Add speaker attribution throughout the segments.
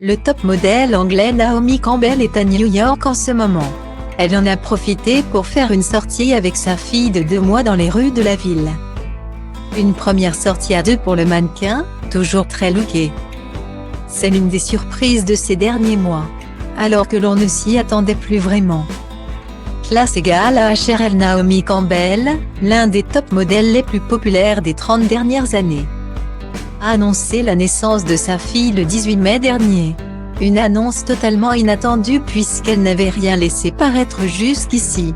Speaker 1: Le top modèle anglais Naomi Campbell est à New York en ce moment. Elle en a profité pour faire une sortie avec sa fille de 2 mois dans les rues de la ville. Une première sortie à 2 pour le mannequin, toujours très lookée. C'est l'une des surprises de ces derniers mois, alors que l'on ne s'y attendait plus vraiment. Classe égale à HRL. Naomi Campbell, l'un des top modèles les plus populaires des 30 dernières années, a annoncé la naissance de sa fille le 18 mai dernier. Une annonce totalement inattendue puisqu'elle n'avait rien laissé paraître jusqu'ici.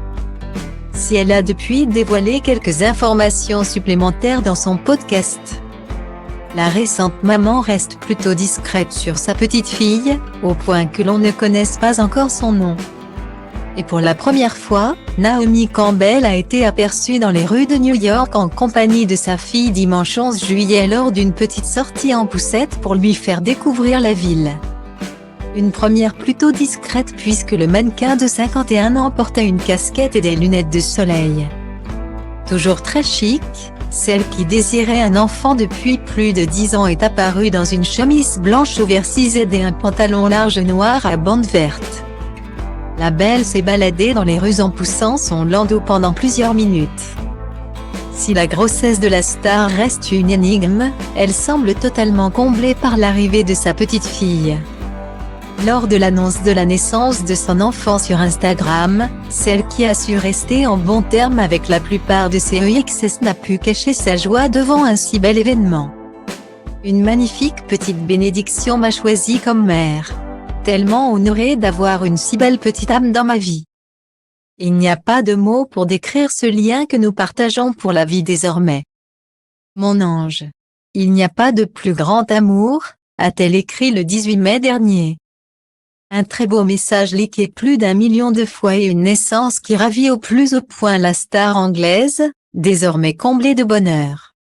Speaker 1: Si elle a depuis dévoilé quelques informations supplémentaires dans son podcast, la récente maman reste plutôt discrète sur sa petite fille, au point que l'on ne connaisse pas encore son nom. Et pour la première fois, Naomi Campbell a été aperçue dans les rues de New York en compagnie de sa fille dimanche 11 juillet lors d'une petite sortie en poussette pour lui faire découvrir la ville. Une première plutôt discrète puisque le mannequin de 51 ans portait une casquette et des lunettes de soleil. Toujours très chic, celle qui désirait un enfant depuis plus de 10 ans est apparue dans une chemise blanche oversizée et un pantalon large noir à bandes vertes. La belle s'est baladée dans les rues en poussant son landau pendant plusieurs minutes. Si la grossesse de la star reste une énigme, elle semble totalement comblée par l'arrivée de sa petite fille. Lors de l'annonce de la naissance de son enfant sur Instagram, celle qui a su rester en bons termes avec la plupart de ses exes n'a pu cacher sa joie devant un si bel événement. Une magnifique petite bénédiction m'a choisie comme mère. Tellement honorée d'avoir une si belle petite âme dans ma vie. Il n'y a pas de mots pour décrire ce lien que nous partageons pour la vie désormais. Mon ange. Il n'y a pas de plus grand amour, a-t-elle écrit le 18 mai dernier. Un très beau message liké plus d'1 million de fois et une naissance qui ravit au plus haut point la star anglaise, désormais comblée de bonheur.